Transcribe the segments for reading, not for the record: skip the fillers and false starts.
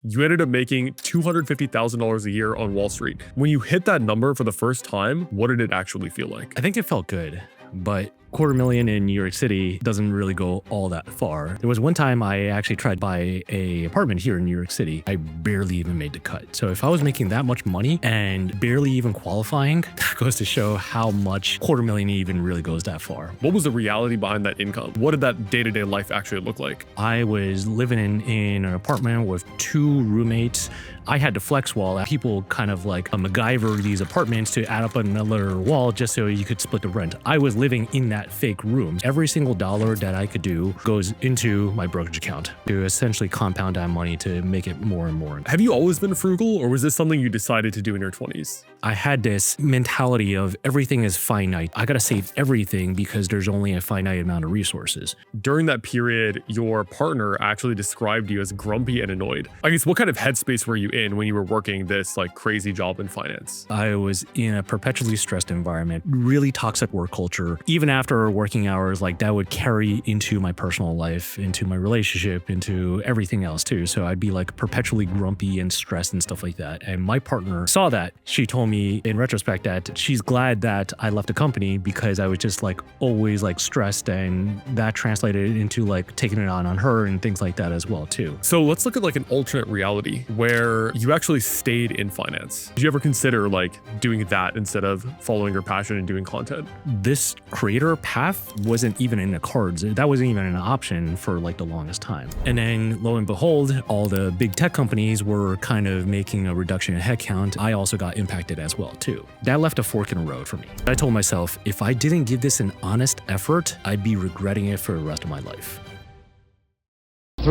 you ended up making $250,000 a year on Wall Street. When you hit that number for the first time, what did it actually feel like? I think it felt good, but $250,000 in New York City doesn't really go all that far. There was one time I actually tried to buy an apartment here in New York City. I barely even made the cut. So if I was making that much money and barely even qualifying, that goes to show how much $250,000 even really goes that far. What was the reality behind that income? What did that day-to-day life actually look like? I was living in an apartment with 2 roommates. I had to flex wall. People kind of like MacGyver these apartments to add up another wall just so you could split the rent. I was living in that fake room. Every single dollar that I could do goes into my brokerage account to essentially compound that money to make it more and more. Have you always been frugal, or was this something you decided to do in your 20s? I had this mentality of everything is finite. I gotta save everything because there's only a finite amount of resources. During that period, your partner actually described you as grumpy and annoyed. I guess what kind of headspace were you in when you were working this like crazy job in finance? I was in a perpetually stressed environment, really toxic work culture. Even after working hours, like that would carry into my personal life, into my relationship, into everything else too. So I'd be like perpetually grumpy and stressed and stuff like that. And my partner saw that. She told me in retrospect that she's glad that I left the company because I was just like always like stressed, and that translated into like taking it on her and things like that as well too. So let's look at like an alternate reality where you actually stayed in finance. Did you ever consider like doing that instead of following your passion and doing content? This creator path wasn't even in the cards. That wasn't even an option for like the longest time. And then lo and behold, all the big tech companies were kind of making a reduction in headcount. I also got impacted as well too. That left a fork in the road for me. I told myself, if I didn't give this an honest effort, I'd be regretting it for the rest of my life. 3,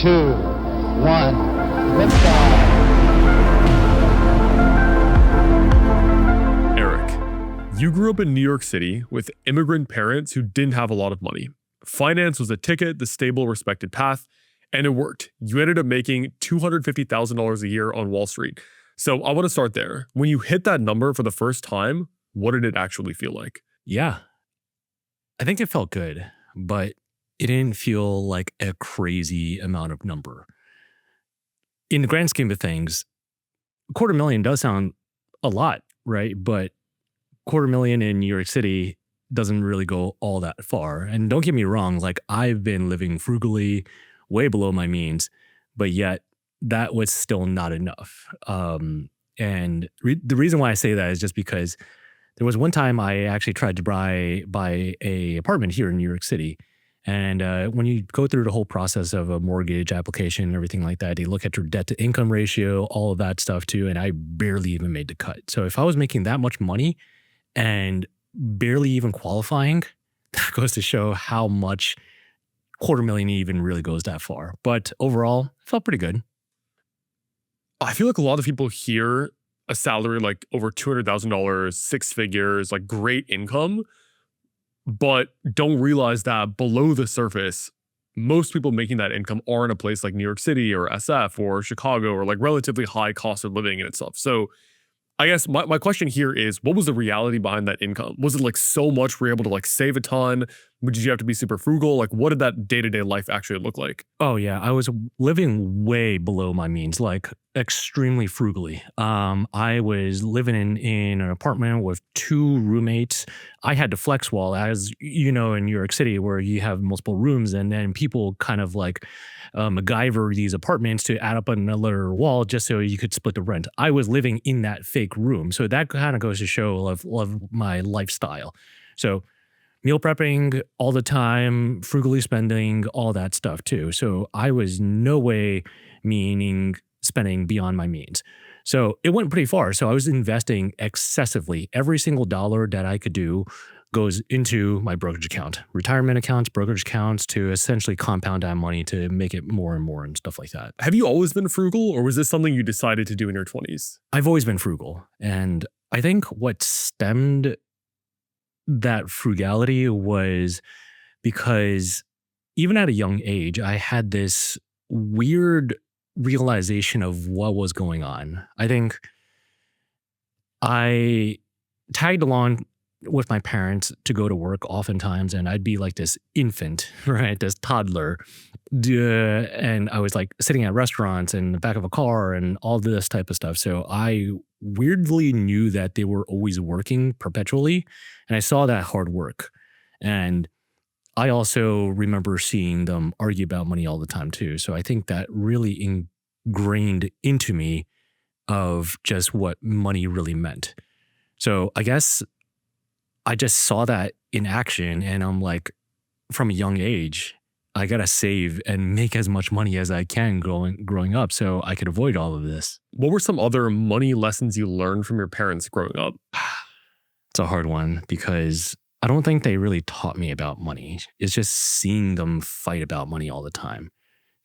2, 1, liftoff. You grew up in New York City with immigrant parents who didn't have a lot of money. Finance was a ticket, the stable, respected path, and it worked. You ended up making $250,000 a year on Wall Street. So I want to start there. When you hit that number for the first time, what did it actually feel like? Yeah, I think it felt good, but it didn't feel like a crazy amount of number. In the grand scheme of things, $250,000 does sound a lot, right? But $250,000 in New York City doesn't really go all that far. And don't get me wrong, like I've been living frugally, way below my means, but yet that was still not enough. And the reason why I say that is just because there was one time I actually tried to buy an apartment here in New York City. And when you go through the whole process of a mortgage application and everything like that, they look at your debt to income ratio, all of that stuff too. And I barely even made the cut. So if I was making that much money and barely even qualifying, that goes to show how much $250,000 even really goes that far. But overall, it felt pretty good. I feel like a lot of people hear a salary like over $200,000, 6 figures, like great income, but don't realize that below the surface, most people making that income are in a place like New York City or SF or Chicago or like relatively high cost of living and itself. So I guess my question here is, what was the reality behind that income? Was it like so much were you able to like save a ton? Did you have to be super frugal? Like what did that day-to-day life actually look like? Oh yeah, I was living way below my means, like extremely frugally. I was living in an apartment with 2 roommates. I had to flex wall, as you know, in New York City, where you have multiple rooms, and then people kind of like MacGyver these apartments to add up another wall just so you could split the rent. I was living in that fake room, so that kind of goes to show of my lifestyle. So meal prepping all the time, frugally spending, all that stuff too. So I was no way meaning spending beyond my means. So it went pretty far. So I was investing excessively. Every single dollar that I could do goes into my brokerage account, retirement accounts, brokerage accounts, to essentially compound that money to make it more and more and stuff like that. Have you always been frugal, or was this something you decided to do in your 20s? I've always been frugal. And I think what stemmed that frugality was because even at a young age, I had this weird realization of what was going on. I think I tagged along with my parents to go to work oftentimes, and I'd be like this infant, right? This toddler. And I was like sitting at restaurants and the back of a car and all this type of stuff. So I weirdly knew that they were always working perpetually. And I saw that hard work. And I also remember seeing them argue about money all the time too. So I think that really ingrained into me of just what money really meant. So I guess I just saw that in action, and I'm like, from a young age, I gotta save and make as much money as I can growing up so I could avoid all of this. What were some other money lessons you learned from your parents growing up? It's a hard one because I don't think they really taught me about money. It's just seeing them fight about money all the time.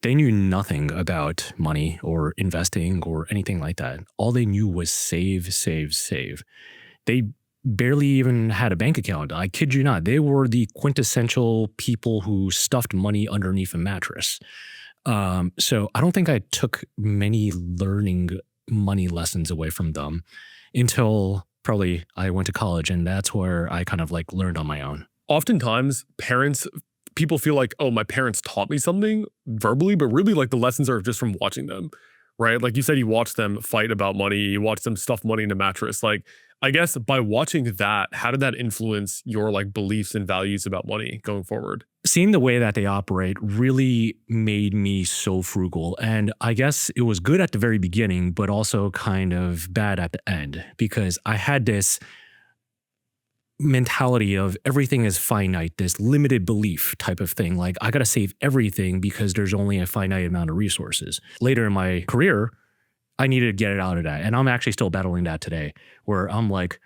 They knew nothing about money or investing or anything like that. All they knew was save, save, save. They barely even had a bank account. I kid you not. They were the quintessential people who stuffed money underneath a mattress. So I don't think I took many learning money lessons away from them until probably I went to college, and that's where I kind of like learned on my own. Oftentimes, people feel like, oh, my parents taught me something verbally, but really like the lessons are just from watching them, right? Like you said, you watch them fight about money, you watch them stuff money in a mattress. Like, I guess by watching that, how did that influence your like beliefs and values about money going forward? Seeing the way that they operate really made me so frugal. And I guess it was good at the very beginning, but also kind of bad at the end, because I had this mentality of everything is finite, this limited belief type of thing. Like, I got to save everything because there's only a finite amount of resources. Later in my career, I needed to get it out of that. And I'm actually still battling that today, where I'm like,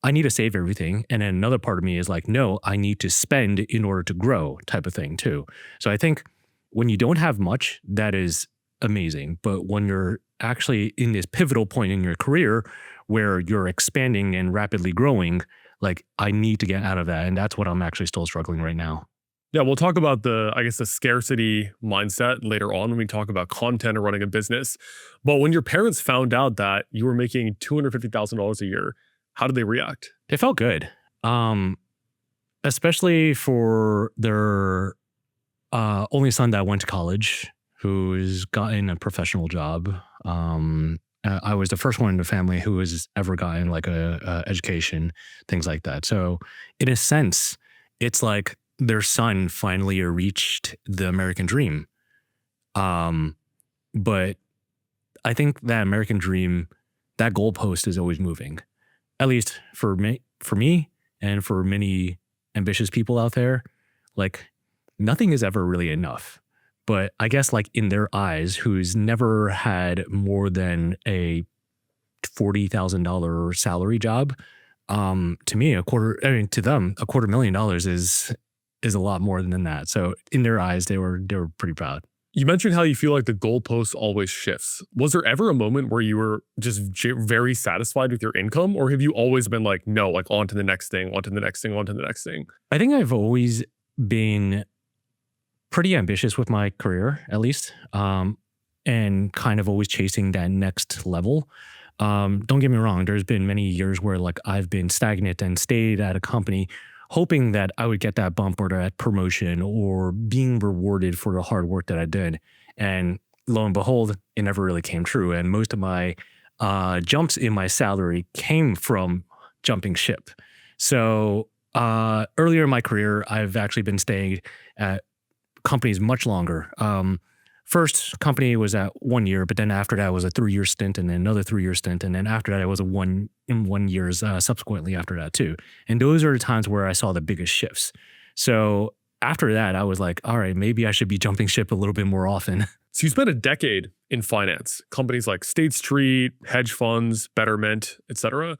I need to save everything. And then another part of me is like, no, I need to spend in order to grow type of thing too. So I think when you don't have much, that is amazing. But when you're actually in this pivotal point in your career where you're expanding and rapidly growing, like, I need to get out of that. And that's what I'm actually still struggling right now. Yeah, we'll talk about the scarcity mindset later on when we talk about content or running a business. But when your parents found out that you were making $250,000 a year, how did they react? They felt good. Especially for their only son that went to college, who's gotten a professional job. I was the first one in the family who has ever gotten like a education, things like that. So in a sense, it's like their son finally reached the American dream. But I think that American dream, that goalpost is always moving, at least for me and for many ambitious people out there. Like, nothing is ever really enough. But I guess like in their eyes, who's never had more than a $40,000 salary job, to me, to them, $250,000 is a lot more than that. So in their eyes, they were pretty proud. You mentioned how you feel like the goalpost always shifts. Was there ever a moment where you were just very satisfied with your income, or have you always been like, no, like on to the next thing, on to the next thing, on to the next thing? I think I've always been pretty ambitious with my career, at least, and kind of always chasing that next level. Don't get me wrong, there's been many years where like I've been stagnant and stayed at a company hoping that I would get that bump or that promotion or being rewarded for the hard work that I did. And lo and behold, it never really came true. And most of my jumps in my salary came from jumping ship. So earlier in my career, I've actually been staying at companies much longer. First company was at 1 year, but then after that was a 3-year stint, and then another 3-year stint, and then after that it was a 1 years subsequently after that too. And those are the times where I saw the biggest shifts. So after that, I was like, all right, maybe I should be jumping ship a little bit more often. So you spent a decade in finance, companies like State Street, hedge funds, Betterment, etc.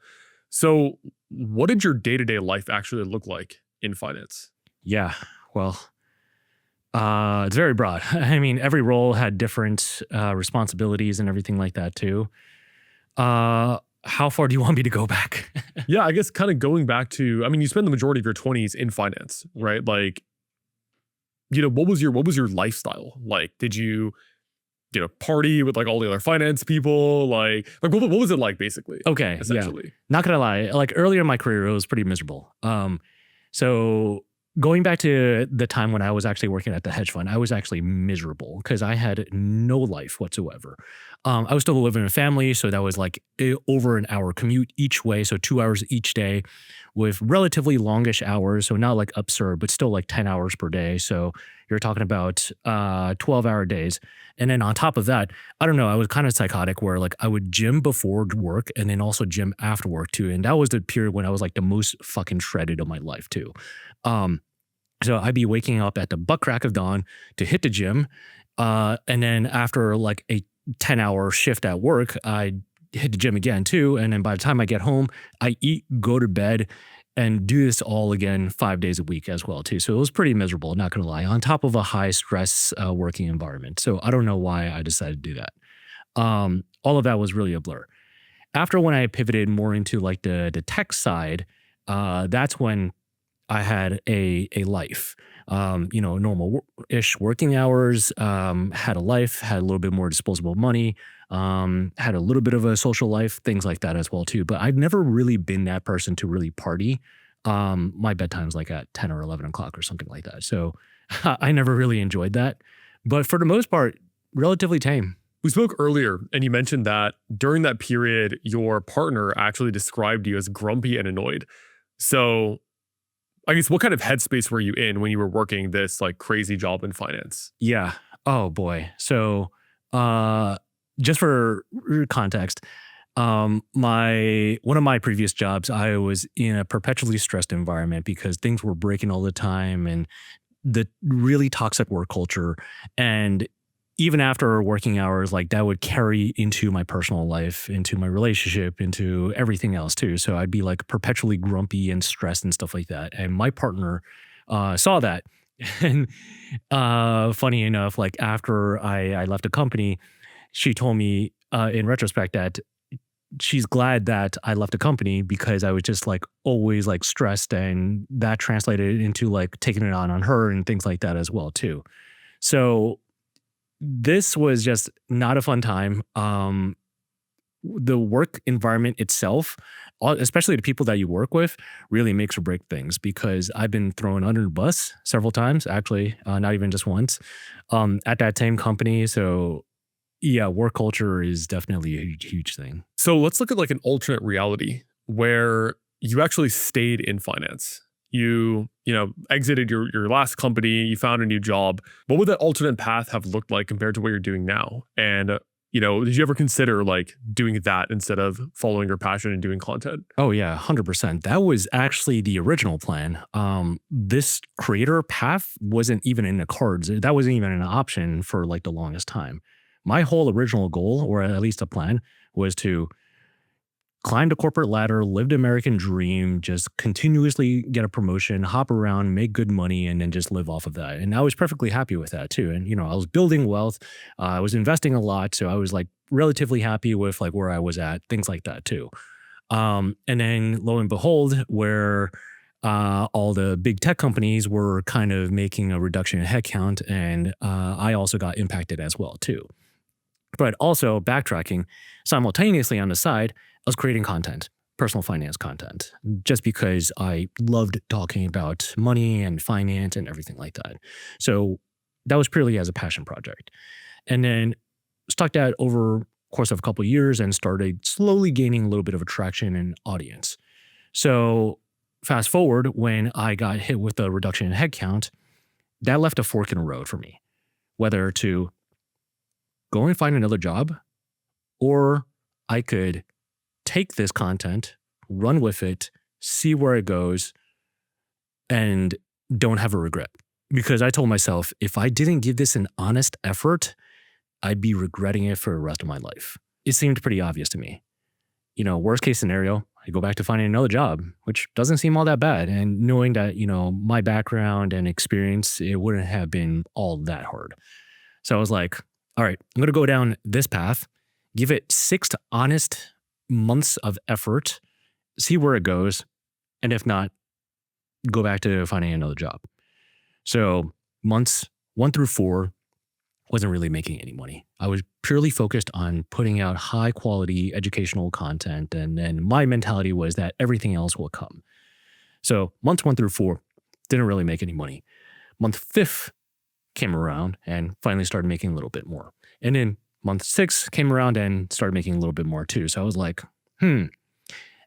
So what did your day-to-day life actually look like in finance? Yeah, well, it's very broad. I mean, every role had different responsibilities and everything like that too. How far do you want me to go back? Yeah, I guess kind of going back to, I mean, you spend the majority of your 20s in finance, right? Like, you know, what was your lifestyle like? Did you party with like all the other finance people? Like what was it like basically? Okay, Essentially. Not gonna lie, like earlier in my career, it was pretty miserable. So going back to the time when I was actually working at the hedge fund, I was actually miserable because I had no life whatsoever. I was still living in a family, so that was like over an hour commute each way, so 2 hours each day with relatively longish hours, so not like absurd, but still like 10 hours per day. So you're talking about 12-hour days. And then on top of that, I don't know, I was kind of psychotic where like I would gym before work and then also gym after work too. And that was the period when I was like the most fucking shredded of my life too. So I'd be waking up at the butt crack of dawn to hit the gym. And then after like a 10-hour shift at work, I'd hit the gym again too. And then by the time I get home, I eat, go to bed, and do this all again 5 days a week as well too. So it was pretty miserable, not gonna lie, on top of a high stress working environment. So I don't know why I decided to do that. All of that was really a blur. After when I pivoted more into like the tech side, that's when I had a life, normal-ish working hours, had a life, had a little bit more disposable money, had a little bit of a social life, things like that as well too. But I've never really been that person to really party. My bedtime's like at 10 or 11 o'clock or something like that. So I never really enjoyed that. But for the most part, relatively tame. We spoke earlier and you mentioned that during that period, your partner actually described you as grumpy and annoyed. So I guess what kind of headspace were you in when you were working this like crazy job in finance? Yeah. Oh boy. So just for context, one of my previous jobs, I was in a perpetually stressed environment because things were breaking all the time and the really toxic work culture. And even after working hours, like that would carry into my personal life, into my relationship, into everything else too. So I'd be like perpetually grumpy and stressed and stuff like that. And my partner saw that. And funny enough, like after I left the company, she told me in retrospect that she's glad that I left the company because I was just like always like stressed, and that translated into like taking it on her and things like that as well too. So this was just not a fun time. The work environment itself, especially the people that you work with, really makes or break things because I've been thrown under the bus several times, actually, not even just once, at that same company. So yeah, work culture is definitely a huge, huge thing. So let's look at like an alternate reality where you actually stayed in finance. You exited your last company, you found a new job. What would that alternate path have looked like compared to what you're doing now? And did you ever consider like doing that instead of following your passion and doing content? Oh yeah, 100%. That was actually the original plan. This creator path wasn't even in the cards. That wasn't even an option for like the longest time. My whole original goal, or at least a plan, was to climb the corporate ladder, live the American dream, just continuously get a promotion, hop around, make good money, and then just live off of that. And I was perfectly happy with that too. And, I was building wealth. I was investing a lot. So I was like relatively happy with like where I was at, things like that too. And then lo and behold, where all the big tech companies were kind of making a reduction in headcount, and I also got impacted as well too. But also backtracking, simultaneously on the side, I was creating content, personal finance content, just because I loved talking about money and finance and everything like that. So that was purely as a passion project. And then stuck that over the course of a couple of years and started slowly gaining a little bit of attraction and audience. So fast forward, when I got hit with the reduction in headcount, that left a fork in the road for me, whether to go and find another job, or I could take this content, run with it, see where it goes, and don't have a regret. Because I told myself, if I didn't give this an honest effort, I'd be regretting it for the rest of my life. It seemed pretty obvious to me. Worst case scenario, I go back to finding another job, which doesn't seem all that bad. And knowing that, my background and experience, it wouldn't have been all that hard. So I was like, all right, I'm going to go down this path, give it 6 honest months of effort, see where it goes, and if not, go back to finding another job. So months 1 through 4 wasn't really making any money. I was purely focused on putting out high quality educational content. And then my mentality was that everything else will come. So months 1 through 4 didn't really make any money. Month 5 came around and finally started making a little bit more. And then month 6 came around and started making a little bit more too. So I was like,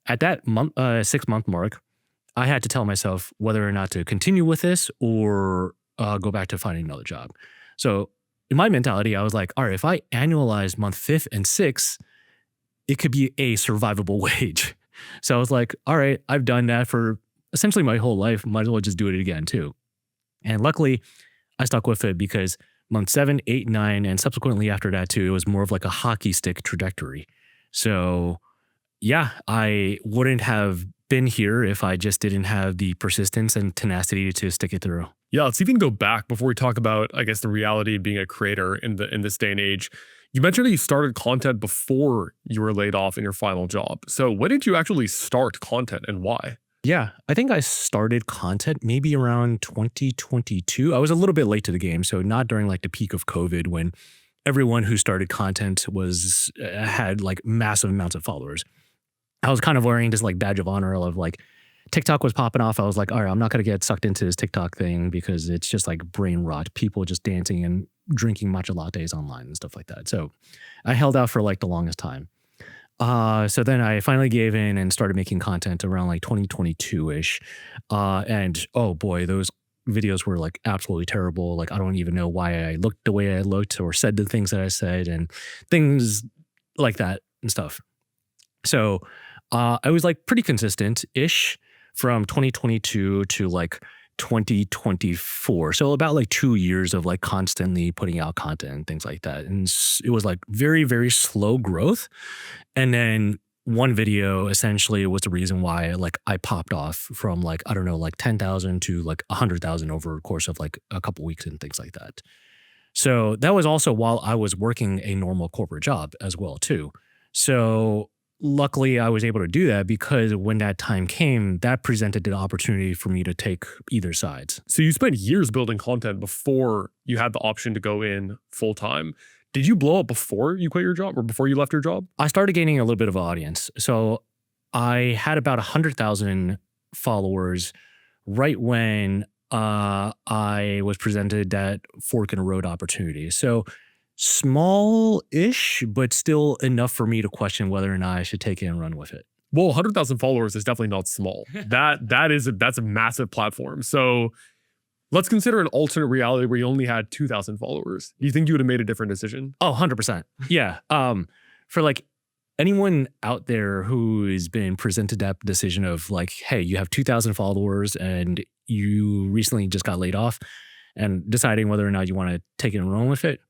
At that 6-month mark, I had to tell myself whether or not to continue with this or go back to finding another job. So in my mentality, I was like, all right, if I annualize month 5 and 6, it could be a survivable wage. So I was like, all right, I've done that for essentially my whole life. Might as well just do it again too. And luckily, I stuck with it because month 7, 8, 9, and subsequently after that too, it was more of like a hockey stick trajectory. So yeah, I wouldn't have been here if I just didn't have the persistence and tenacity to stick it through. Yeah, let's even go back before we talk about, I guess, the reality of being a creator in this day and age. You mentioned that you started content before you were laid off in your final job. So when did you actually start content and why? Yeah, I think I started content maybe around 2022. I was a little bit late to the game, so not during like the peak of COVID when everyone who started content had like massive amounts of followers. I was kind of wearing this like badge of honor of like TikTok was popping off. I was like, all right, I'm not going to get sucked into this TikTok thing because it's just like brain rot. People just dancing and drinking matcha lattes online and stuff like that. So I held out for like the longest time. So then I finally gave in and started making content around like 2022-ish. And oh boy, those videos were like absolutely terrible. Like I don't even know why I looked the way I looked or said the things that I said and things like that and stuff. So I was like pretty consistent-ish from 2022 to like 2024. So about like 2 years of like constantly putting out content and things like that. And it was like very, very slow growth. And then one video essentially was the reason why like I popped off from like, I don't know, like 10,000 to like 100,000 over a course of like a couple weeks and things like that. So that was also while I was working a normal corporate job as well too. So luckily, I was able to do that because when that time came, that presented the opportunity for me to take either sides. So you spent years building content before you had the option to go in full time. Did you blow up before you quit your job or before you left your job? I started gaining a little bit of an audience. So I had about 100,000 followers right when I was presented that fork in the road opportunity. So small-ish, but still enough for me to question whether or not I should take it and run with it. Well, 100,000 followers is definitely not small. That's a massive platform. So let's consider an alternate reality where you only had 2,000 followers. Do you think you would have made a different decision? Oh, 100%. Yeah. For like anyone out there who has been presented that decision of like, hey, you have 2,000 followers and you recently just got laid off and deciding whether or not you want to take it and run with it,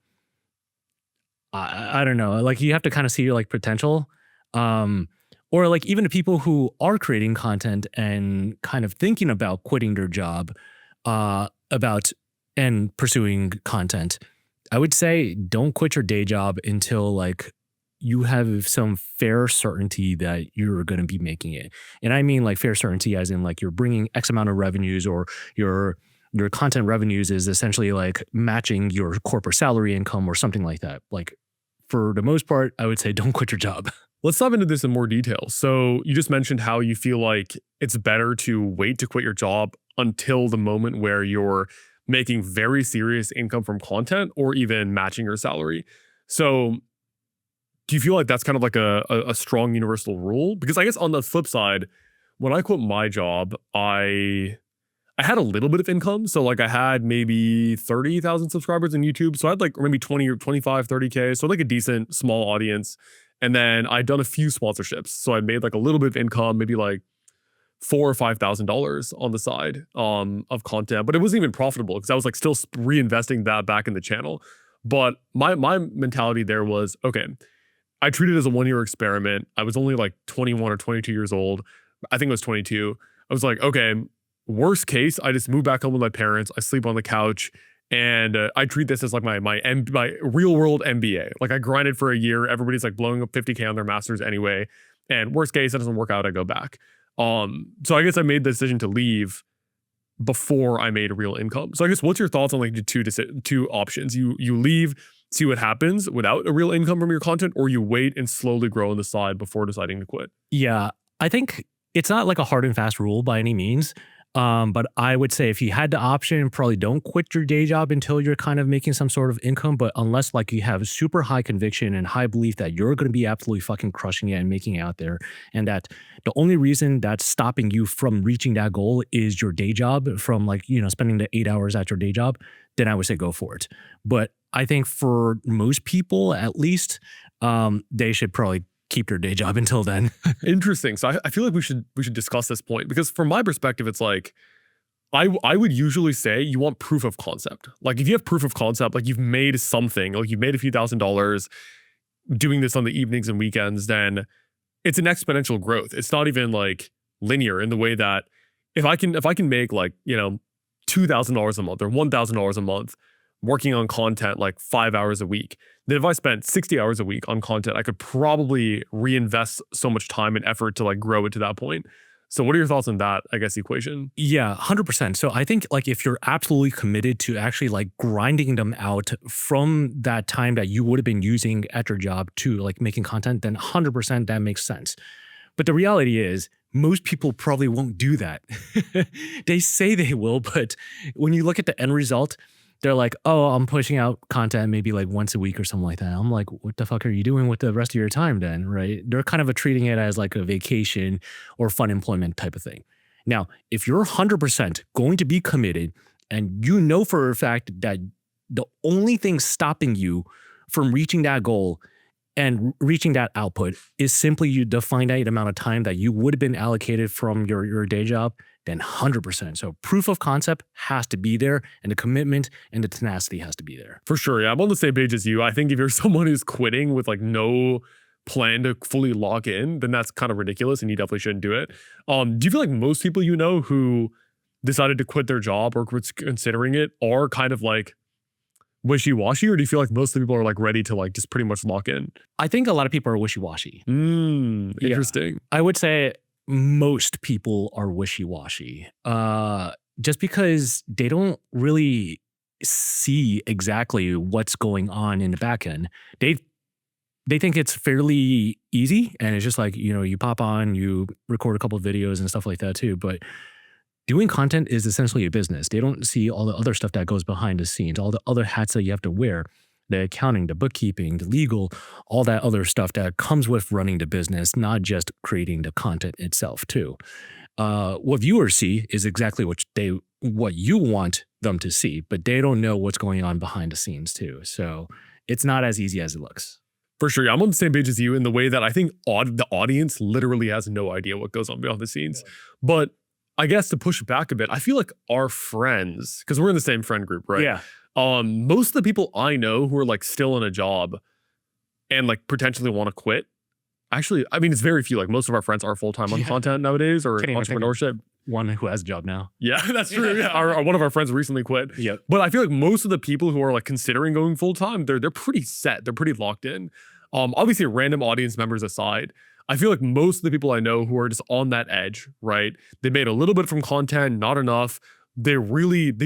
I don't know. Like you have to kind of see your like potential. Or like even the people who are creating content and kind of thinking about quitting their job about and pursuing content, I would say don't quit your day job until like you have some fair certainty that you're going to be making it. And I mean like fair certainty as in like you're bringing X amount of revenues or your content revenues is essentially like matching your corporate salary income or something like that. Like for the most part, I would say don't quit your job. Let's dive into this in more detail. So you just mentioned how you feel like it's better to wait to quit your job until the moment where you're making very serious income from content or even matching your salary. So do you feel like that's kind of like a strong universal rule? Because I guess on the flip side, when I quit my job, I had a little bit of income. So like I had maybe 30,000 subscribers on YouTube. So I had like maybe 20 or 25, 30K. So like a decent small audience. And then I'd done a few sponsorships. So I made like a little bit of income, maybe like $4,000 or $5,000 on the side of content. But it wasn't even profitable because I was like still reinvesting that back in the channel. But my mentality there was, okay, I treated it as a 1-year experiment. I was only like 21 or 22 years old. I think I was 22. I was like, okay, worst case, I just move back home with my parents. I sleep on the couch, and I treat this as like my real world MBA. Like I grinded for a year. Everybody's like blowing up 50K on their masters anyway. And worst case, it doesn't work out. I go back. So I guess I made the decision to leave before I made a real income. So I guess what's your thoughts on like the two options? You leave, see what happens without a real income from your content, or you wait and slowly grow on the side before deciding to quit? Yeah, I think it's not like a hard and fast rule by any means. But I would say if you had the option, probably don't quit your day job until you're kind of making some sort of income. But unless like you have super high conviction and high belief that you're going to be absolutely fucking crushing it and making it out there, and that the only reason that's stopping you from reaching that goal is your day job, from like, you know, spending the 8 hours at your day job, then I would say go for it. But I think for most people, at least, they should probably keep their day job until then. Interesting. So I feel like we should discuss this point, because from my perspective, it's like I would usually say you want proof of concept. Like if you have proof of concept, like you've made something, like you've made a few $1,000s doing this on the evenings and weekends, then it's an exponential growth. It's not even like linear in the way that if I can make like, you know, $2,000 a month or $1,000 a month working on content like 5 hours a week, then if I spent 60 hours a week on content, I could probably reinvest so much time and effort to like grow it to that point. So what are your thoughts on that, I guess, equation? Yeah, 100%. So I think like if you're absolutely committed to actually like grinding them out from that time that you would have been using at your job to like making content, then 100% that makes sense. But the reality is most people probably won't do that. They say they will, but when you look at the end result, they're like, oh, I'm pushing out content maybe like once a week or something like that. I'm like, what the fuck are you doing with the rest of your time then, right? They're kind of treating it as like a vacation or fun employment type of thing. Now, if you're 100% going to be committed and you know for a fact that the only thing stopping you from reaching that goal and reaching that output is simply the finite amount of time that you would have been allocated from your day job, then 100%. So proof of concept has to be there, and the commitment and the tenacity has to be there. For sure. Yeah, I'm on the same page as you. I think if you're someone who's quitting with like no plan to fully lock in, then that's kind of ridiculous and you definitely shouldn't do it. Do you feel like most people you know who decided to quit their job or considering it are kind of like wishy-washy, or do you feel like most of the people are like ready to like just pretty much lock in? I think a lot of people are wishy-washy. Interesting. Yeah. I would say most people are wishy-washy, just because they don't really see exactly what's going on in the back end. They think it's fairly easy, and it's just like, you know, you pop on, you record a couple of videos and stuff like that too. But doing content is essentially a business. They don't see all the other stuff that goes behind the scenes, all the other hats that you have to wear, the accounting, the bookkeeping, the legal, all that other stuff that comes with running the business, not just creating the content itself too. What viewers see is exactly what you want them to see, but they don't know what's going on behind the scenes too. So it's not as easy as it looks. For sure. Yeah, I'm on the same page as you in the way that I think the audience literally has no idea what goes on behind the scenes. But I guess to push back a bit, I feel like our friends, because we're in the same friend group, right? Yeah. Most of the people I know who are like still in a job and like potentially want to quit, actually, I mean, it's very few. Like most of our friends are full-time on content nowadays or entrepreneurship. One who has a job now. Yeah, that's true. Yeah, one of our friends recently quit. Yeah. But I feel like most of the people who are like considering going full-time, they're pretty set. They're pretty locked in. Obviously, random audience members aside, I feel like most of the people I know who are just on that edge, right? They made a little bit from content, not enough. They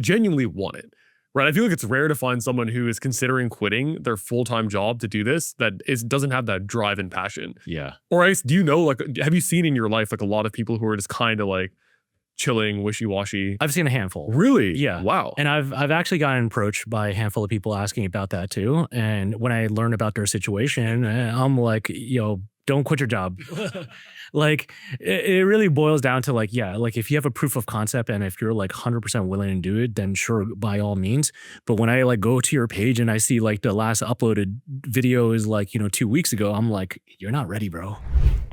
genuinely want it, right? I feel like it's rare to find someone who is considering quitting their full-time job to do this that doesn't have that drive and passion. Yeah. Or I guess, do you know, like, have you seen in your life like a lot of people who are just kind of like chilling, wishy-washy? I've seen a handful. Really? Yeah. Wow. And I've actually gotten approached by a handful of people asking about that too. And when I learn about their situation, I'm like, yo, don't quit your job. Like it really boils down to like, yeah, like if you have a proof of concept and if you're like 100% willing to do it, then sure, by all means. But when I like go to your page and I see like the last uploaded video is like, 2 weeks ago, I'm like, you're not ready, bro.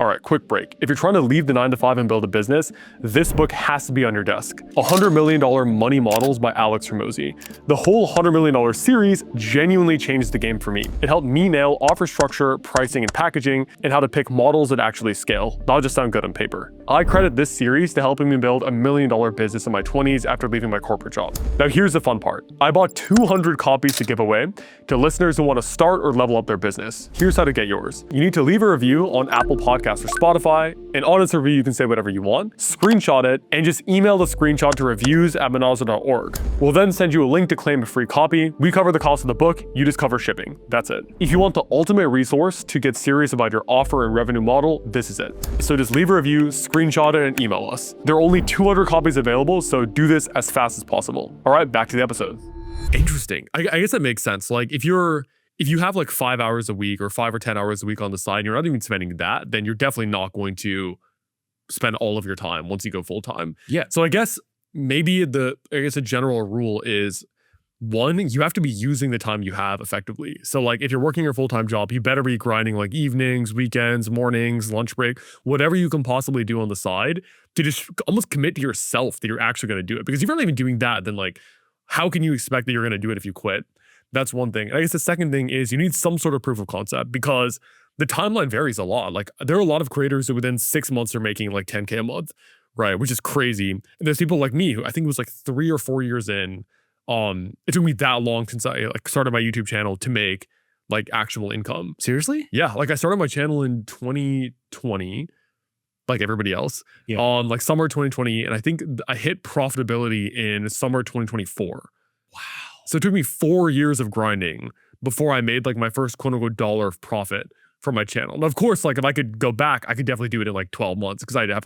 All right, quick break. If you're trying to leave the 9-to-5 and build a business, this book has to be on your desk. $100 Million Money Models by Alex Hormozi. The whole $100 Million series genuinely changed the game for me. It helped me nail offer structure, pricing, and packaging, and how to pick models that actually scale, not just sound good on paper. I credit this series to helping me build $1 million business in my 20s after leaving my corporate job. Now here's the fun part. I bought 200 copies to give away to listeners who want to start or level up their business. Here's how to get yours. You need to leave a review on Apple Podcasts Podcast or Spotify. And on its review, you can say whatever you want, screenshot it, and just email the screenshot to reviews@manazir.org. We'll then send you a link to claim a free copy. We cover the cost of the book, you just cover shipping. That's it. If you want the ultimate resource to get serious about your offer and revenue model, this is it. So just leave a review, screenshot it, and email us. There are only 200 copies available, so do this as fast as possible. All right, back to the episode. Interesting. I guess that makes sense. Like if you have like 5 hours a week or 5 or 10 hours a week on the side, and you're not even spending that, then you're definitely not going to spend all of your time once you go full time. Yeah. So I guess maybe a general rule is, one, you have to be using the time you have effectively. So like if you're working your full-time job, you better be grinding like evenings, weekends, mornings, lunch break, whatever you can possibly do on the side to just almost commit to yourself that you're actually going to do it. Because if you're not even doing that, then like, how can you expect that you're going to do it if you quit? That's one thing. And I guess the second thing is you need some sort of proof of concept, because the timeline varies a lot. Like there are a lot of creators who within 6 months are making like 10K a month, right? Which is crazy. And there's people like me who I think it was like 3 or 4 years in. It took me that long since I like started my YouTube channel to make like actual income. Seriously? Yeah, like I started my channel in 2020, like everybody else, Yeah. like summer 2020, and I think I hit profitability in summer 2024. Wow. So it took me 4 years of grinding before I made like my first quote unquote dollar of profit from my channel. And of course, like if I could go back, I could definitely do it in like 12 months because I have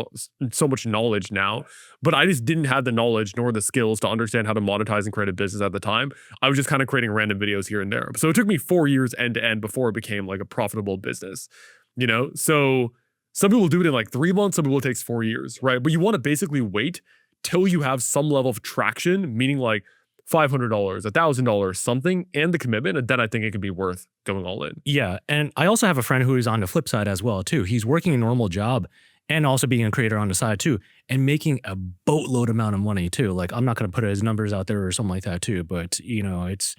so much knowledge now, but I just didn't have the knowledge nor the skills to understand how to monetize and create a business at the time. I was just kind of creating random videos here and there. So it took me 4 years end to end before it became like a profitable business, you know? So some people do it in like 3 months, some people it takes 4 years, right? But you want to basically wait till you have some level of traction, meaning like $500, $1,000, something, and the commitment, and then I think it could be worth going all in. Yeah, and I also have a friend who is on the flip side as well too. He's working a normal job and also being a creator on the side too, and making a boatload amount of money too. Like I'm not going to put his numbers out there or something like that too, but you know, it's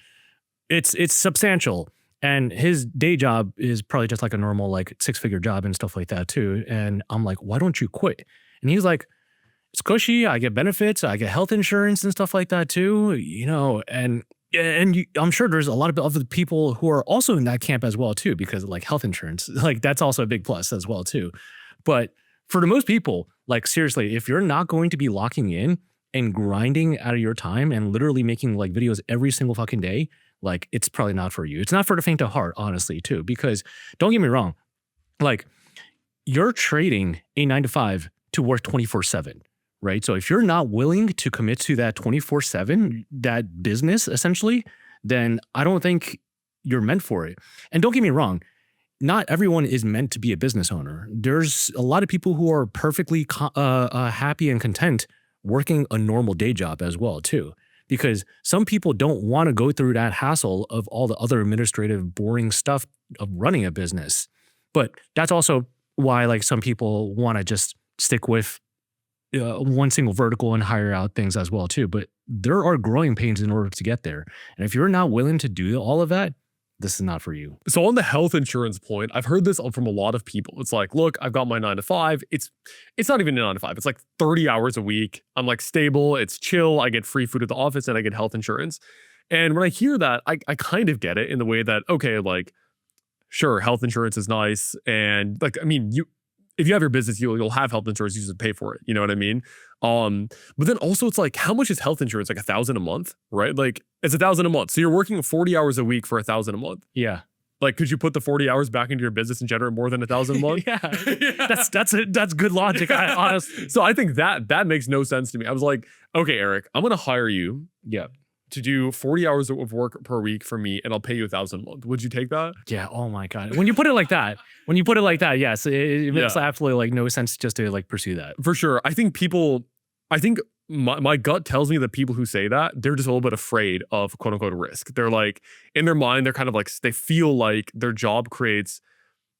substantial. And his day job is probably just like a normal like 6-figure job and stuff like that too. And I'm like, why don't you quit? And he's like, it's cushy. I get benefits. I get health insurance and stuff like that too, you know, and I'm sure there's a lot of other people who are also in that camp as well too, because like health insurance, like that's also a big plus as well too. But for the most people, like seriously, if you're not going to be locking in and grinding out of your time and literally making like videos every single fucking day, like it's probably not for you. It's not for the faint of heart, honestly too, because don't get me wrong, like you're trading a 9-to-5 to work 24/7. Right. So if you're not willing to commit to that 24/7, that business essentially, then I don't think you're meant for it. And don't get me wrong, not everyone is meant to be a business owner. There's a lot of people who are perfectly happy and content working a normal day job as well too, because some people don't want to go through that hassle of all the other administrative boring stuff of running a business. But that's also why like some people want to just stick with one single vertical and hire out things as well too. But there are growing pains in order to get there. And if you're not willing to do all of that, this is not for you. So on the health insurance point, I've heard this from a lot of people. It's like, look, I've got my 9-to-5. It's not even a 9-to-5. It's like 30 hours a week. I'm like stable. It's chill. I get free food at the office and I get health insurance. And when I hear that, I kind of get it in the way that, okay, like, sure, health insurance is nice. And like, I mean, if you have your business, you'll have health insurance, you just pay for it. You know what I mean? But then also it's like, how much is health insurance? Like $1,000 a month, right? Like it's $1,000 a month. So you're working 40 hours a week for $1,000 a month. Yeah. Like, could you put the 40 hours back into your business and generate more than $1,000 a month? Yeah. That's good logic. Honestly. So I think that makes no sense to me. I was like, okay, Eric, I'm going to hire you. Yeah. To do 40 hours of work per week for me, and I'll pay you $1,000 a month. Would you take that? Yeah. Oh my God. When you put it like that, yes, it makes absolutely like no sense just to like pursue that. For sure. I think my gut tells me that people who say that, they're just a little bit afraid of quote unquote risk. They're like, in their mind, they're kind of like, they feel like their job creates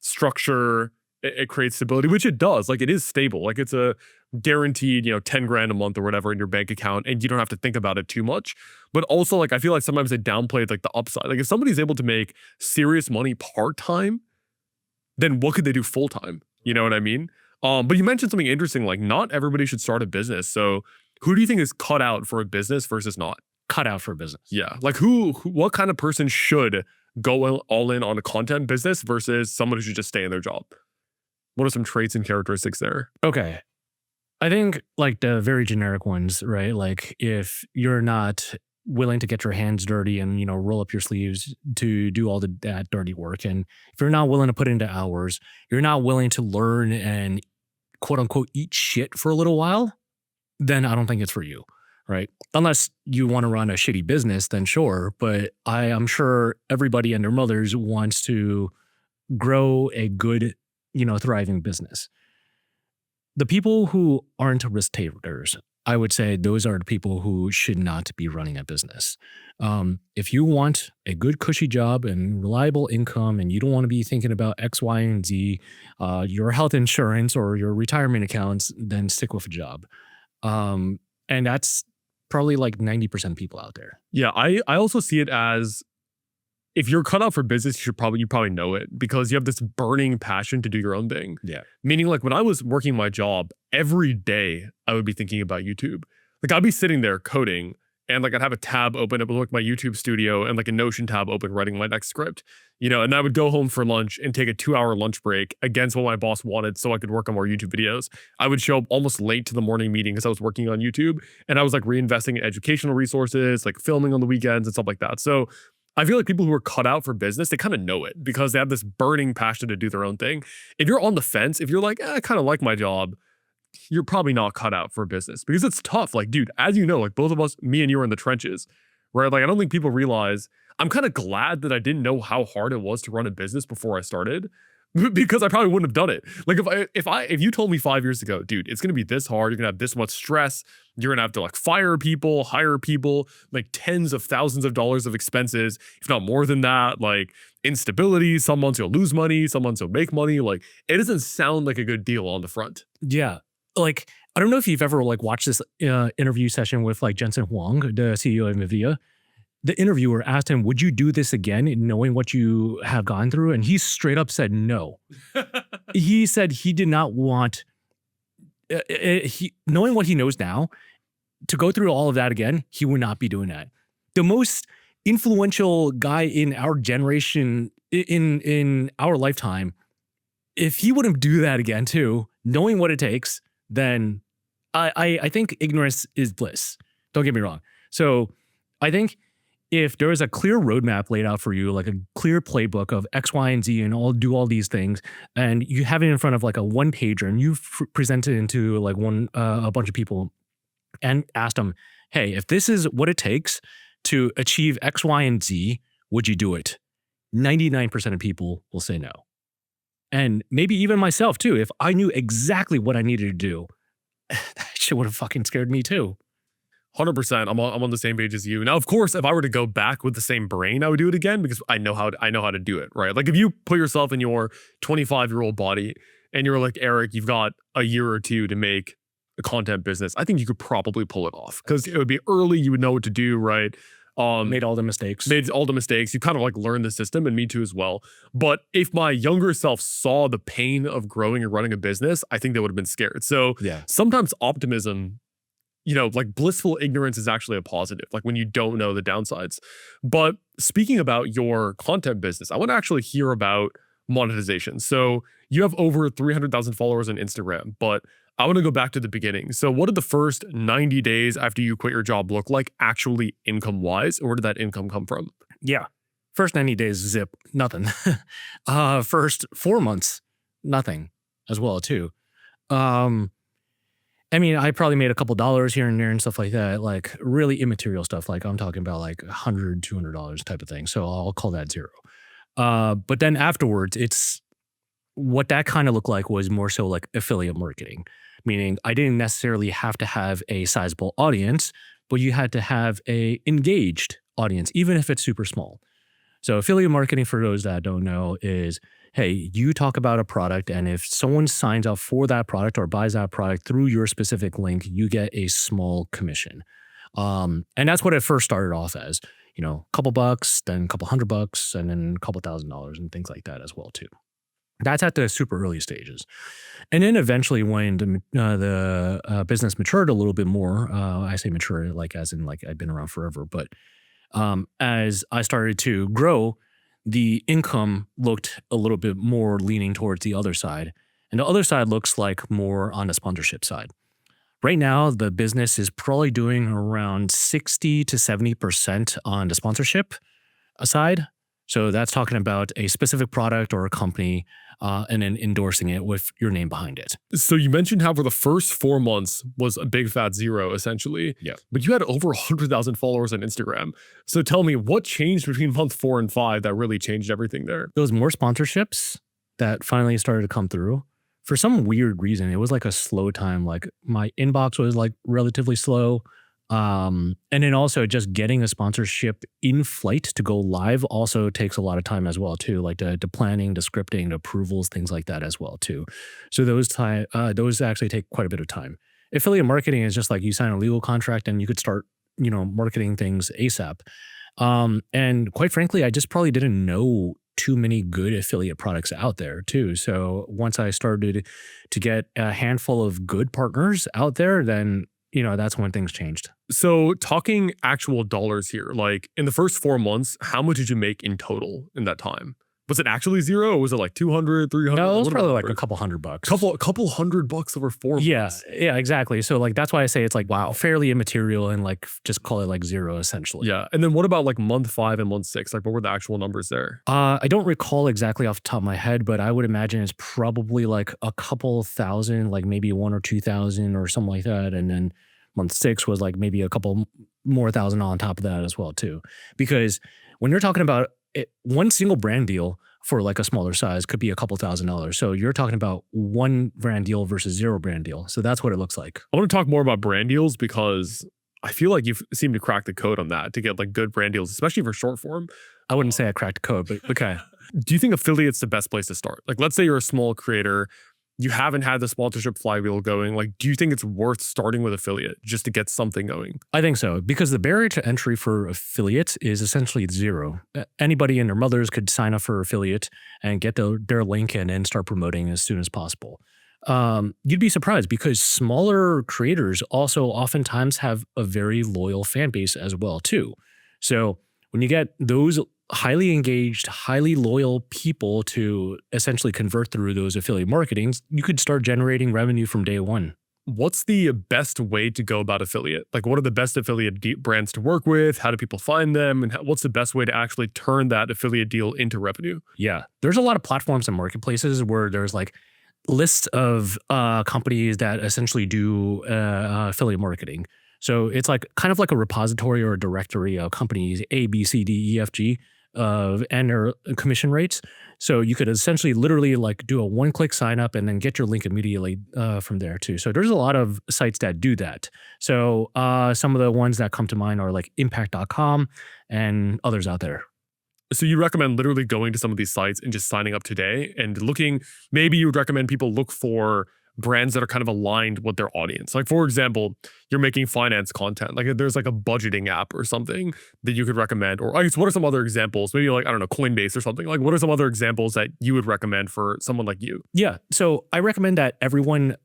structure, it creates stability, which it does. Like it is stable. Like it's a guaranteed, 10 grand a month or whatever in your bank account, and you don't have to think about it too much. But also like, I feel like sometimes they downplay like the upside. Like if somebody's able to make serious money part-time, then what could they do full-time? You know what I mean? But you mentioned something interesting, like not everybody should start a business. So who do you think is cut out for a business versus not? Cut out for a business. Yeah. Like what kind of person should go all in on a content business versus someone who should just stay in their job? What are some traits and characteristics there? Okay. I think like the very generic ones, right? Like if you're not willing to get your hands dirty and, roll up your sleeves to do all that dirty work. And if you're not willing to put into hours, you're not willing to learn and quote unquote eat shit for a little while, then I don't think it's for you, right? Unless you want to run a shitty business, then sure. But I am sure everybody and their mothers wants to grow a good, thriving business. The people who aren't risk takers, I would say those are the people who should not be running a business. If you want a good cushy job and reliable income and you don't want to be thinking about X, Y, and Z, your health insurance or your retirement accounts, then stick with a job. And that's probably like 90% of people out there. Yeah, I also see it as if you're cut out for business, you probably know it because you have this burning passion to do your own thing. Yeah. Meaning like when I was working my job, every day I would be thinking about YouTube. Like I'd be sitting there coding and like I'd have a tab open up with like my YouTube studio and like a Notion tab open writing my next script, and I would go home for lunch and take a 2-hour lunch break against what my boss wanted so I could work on more YouTube videos. I would show up almost late to the morning meeting because I was working on YouTube and I was like reinvesting in educational resources, like filming on the weekends and stuff like that. So I feel like people who are cut out for business, they kind of know it because they have this burning passion to do their own thing. If you're on the fence, if you're like, I kind of like my job, you're probably not cut out for business because it's tough. Like, dude, as you know, like both of us, me and you are in the trenches, right? Like, I don't think people realize I'm kind of glad that I didn't know how hard it was to run a business before I started because I probably wouldn't have done it. Like if you told me 5 years ago, dude, it's going to be this hard. You're going to have this much stress. You're going to have to like fire people, hire people, like tens of thousands of dollars of expenses, if not more than that, like instability. Some months you'll lose money. Some months you'll make money. Like it doesn't sound like a good deal on the front. Yeah. Like, I don't know if you've ever like watched this interview session with like Jensen Huang, the CEO of NVIDIA. The interviewer asked him, would you do this again knowing what you have gone through? And he straight up said no. He said he did not want, knowing what he knows now, to go through all of that again, he would not be doing that. The most influential guy in our generation, in our lifetime, if he wouldn't do that again too, knowing what it takes, then I think ignorance is bliss. Don't get me wrong. So I think if there is a clear roadmap laid out for you, like a clear playbook of X, Y, and Z, and do all these things, and you have it in front of like a one pager, and you present it into like a bunch of people, and ask them, "Hey, if this is what it takes to achieve X, Y, and Z, would you do it?" 99% of people will say no, and maybe even myself too. If I knew exactly what I needed to do, that shit would have fucking scared me too. 100%. I'm on the same page as you. Now, of course, if I were to go back with the same brain, I would do it again because I know how to do it, right? Like if you put yourself in your 25-year-old body and you're like, Eric, you've got a year or two to make a content business, I think you could probably pull it off because it would be early. You would know what to do, right? Made all the mistakes. You kind of like learn the system, and me too as well. But if my younger self saw the pain of growing and running a business, I think they would have been scared. So Yeah. sometimes optimism, like blissful ignorance is actually a positive, like when you don't know the downsides. But speaking about your content business, I want to actually hear about monetization. So you have over 300,000 followers on Instagram, but I want to go back to the beginning. So what did the first 90 days after you quit your job look like actually income-wise? And where did that income come from? Yeah. First 90 days, zip, nothing. First 4 months, nothing as well too. I mean, I probably made a couple dollars here and there and stuff like that, like really immaterial stuff. Like I'm talking about like $100, $200 type of thing. So I'll call that zero. But then afterwards, it's what that kind of looked like was more so like affiliate marketing, meaning I didn't necessarily have to have a sizable audience, but you had to have a engaged audience, even if it's super small. So affiliate marketing, for those that don't know, is, hey, you talk about a product, and if someone signs up for that product or buys that product through your specific link, you get a small commission. And that's what it first started off as, a couple bucks, then a couple $100, and then a couple $1,000 and things like that as well too. That's at the super early stages. And then eventually when the business matured a little bit more, I say mature like as in like I've been around forever, but as I started to grow, the income looked a little bit more leaning towards the other side. And the other side looks like more on the sponsorship side. Right now, the business is probably doing around 60 to 70% on the sponsorship side. So that's talking about a specific product or a company and then endorsing it with your name behind it. So you mentioned how for the first 4 months was a big fat zero, essentially. Yeah. But you had over 100,000 followers on Instagram. So tell me, what changed between month 4 and 5 that really changed everything there? There was more sponsorships that finally started to come through. For some weird reason, it was like a slow time. Like my inbox was like relatively slow. And then also just getting a sponsorship in flight to go live also takes a lot of time as well too, like the planning, the scripting, the approvals, things like that as well too. So those actually take quite a bit of time. Affiliate marketing is just like you sign a legal contract and you could start, marketing things ASAP. And quite frankly, I just probably didn't know too many good affiliate products out there too. So once I started to get a handful of good partners out there, then that's when things changed. So talking actual dollars here, like in the first 4 months, how much did you make in total in that time? Was it actually zero? Or was it like 200, 300? No, it was What probably about like a couple $100. couple $100 over 4 months. Yeah, exactly. So like that's why I say it's like wow, fairly immaterial and like just call it like zero essentially. Yeah. And then what about like month 5 and month 6? Like what were the actual numbers there? I don't recall exactly off the top of my head, but I would imagine it's probably like a couple thousand, like maybe 1,000 or 2,000 or something like that. And then month 6 was like maybe a couple more thousand on top of that as well too. Because when you're talking about it, one single brand deal for like a smaller size could be a couple $1,000s. So you're talking about one brand deal versus 0 brand deal. So that's what it looks like. I want to talk more about brand deals because I feel like you seem to crack the code on that to get like good brand deals, especially for short form. I wouldn't say I cracked code, but okay. Do you think affiliate's the best place to start? Like, let's say you're a small creator, you haven't had the sponsorship flywheel going. Like, do you think it's worth starting with affiliate just to get something going? I think so, because the barrier to entry for affiliate is essentially 0. Anybody and their mothers could sign up for affiliate and get their link in and start promoting as soon as possible. You'd be surprised because smaller creators also oftentimes have a very loyal fan base as well too. So when you get those highly engaged, highly loyal people to essentially convert through those affiliate marketings, you could start generating revenue from day one. What's the best way to go about affiliate? Like, what are the best affiliate brands to work with? How do people find them? And what's the best way to actually turn that affiliate deal into revenue? Yeah, there's a lot of platforms and marketplaces where there's like lists of companies that essentially do affiliate marketing. So it's like kind of like a repository or a directory of companies A, B, C, D, E, F, G, and their commission rates. So you could essentially literally like do a one-click sign up and then get your link immediately from there too. So there's a lot of sites that do that. So some of the ones that come to mind are like impact.com and others out there. So you recommend literally going to some of these sites and just signing up today and looking, maybe you would recommend people look for brands that are kind of aligned with their audience. Like, for example, you're making finance content. Like there's like a budgeting app or something that you could recommend. Or I guess what are some other examples? Maybe like, I don't know, Coinbase or something. Like what are some other examples that you would recommend for someone like you? Yeah. So I recommend that everyone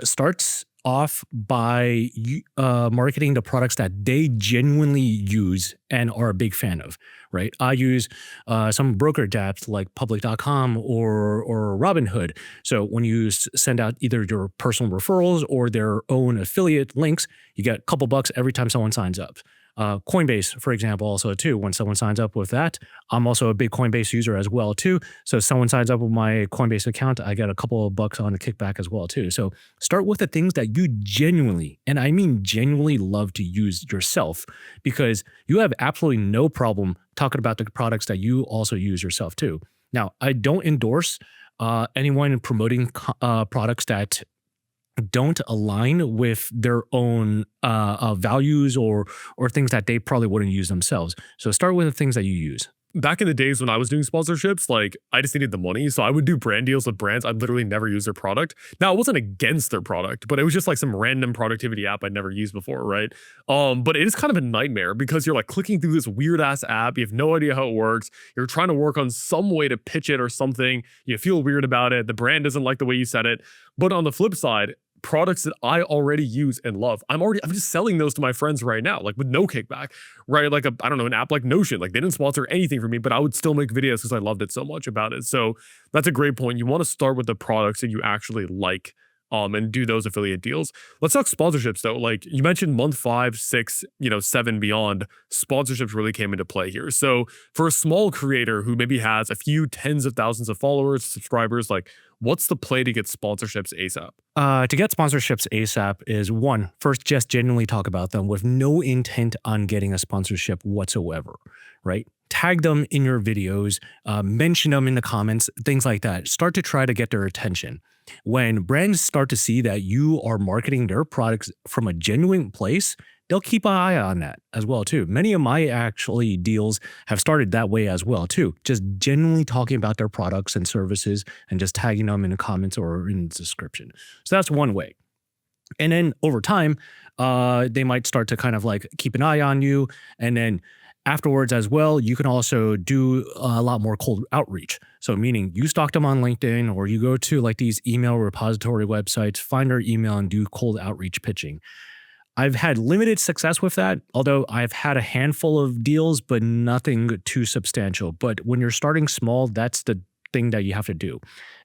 starts off by marketing the products that they genuinely use and are a big fan of, right? I use some brokerage apps like public.com or Robinhood. So when you send out either your personal referrals or their own affiliate links, you get a couple bucks every time someone signs up. Coinbase, for example, also too, when someone signs up with that, I'm also a big Coinbase user as well too. So if someone signs up with my Coinbase account, I get a couple of bucks on the kickback as well too. So start with the things that you genuinely, and I mean genuinely, love to use yourself, because you have absolutely no problem talking about the products that you also use yourself too. Now, I don't endorse anyone promoting products that don't align with their own values or things that they probably wouldn't use themselves. So start with the things that you use. Back in the days when I was doing sponsorships, like I just needed the money. So I would do brand deals with brands. I'd literally never use their product. Now, I wasn't against their product, but it was just like some random productivity app I'd never used before, right? But it is kind of a nightmare because you're like clicking through this weird ass app. You have no idea how it works. You're trying to work on some way to pitch it or something. You feel weird about it. The brand doesn't like the way you said it. But on the flip side, products that I already use and love. I'm just selling those to my friends right now, like with no kickback, right? Like I don't know, an app like Notion, like they didn't sponsor anything for me, but I would still make videos because I loved it so much about it. So that's a great point. You want to start with the products that you actually like, and do those affiliate deals. Let's talk sponsorships though. Like you mentioned month 5, 6, 7 beyond, sponsorships really came into play here. So for a small creator who maybe has a few tens of thousands of followers, subscribers, like what's the play to get sponsorships ASAP? To get sponsorships ASAP is one, first, just genuinely talk about them with no intent on getting a sponsorship whatsoever, right? Tag them in your videos, mention them in the comments, things like that. Start to try to get their attention. When brands start to see that you are marketing their products from a genuine place, they'll keep an eye on that as well too. Many of my actually deals have started that way as well too. Just genuinely talking about their products and services and just tagging them in the comments or in the description. So that's one way. And then over time, they might start to kind of like keep an eye on you. And then afterwards as well, you can also do a lot more cold outreach. So meaning you stalk them on LinkedIn or you go to like these email repository websites, find their email and do cold outreach pitching. I've had limited success with that, although I've had a handful of deals, but nothing too substantial. But when you're starting small, that's the thing that you have to do.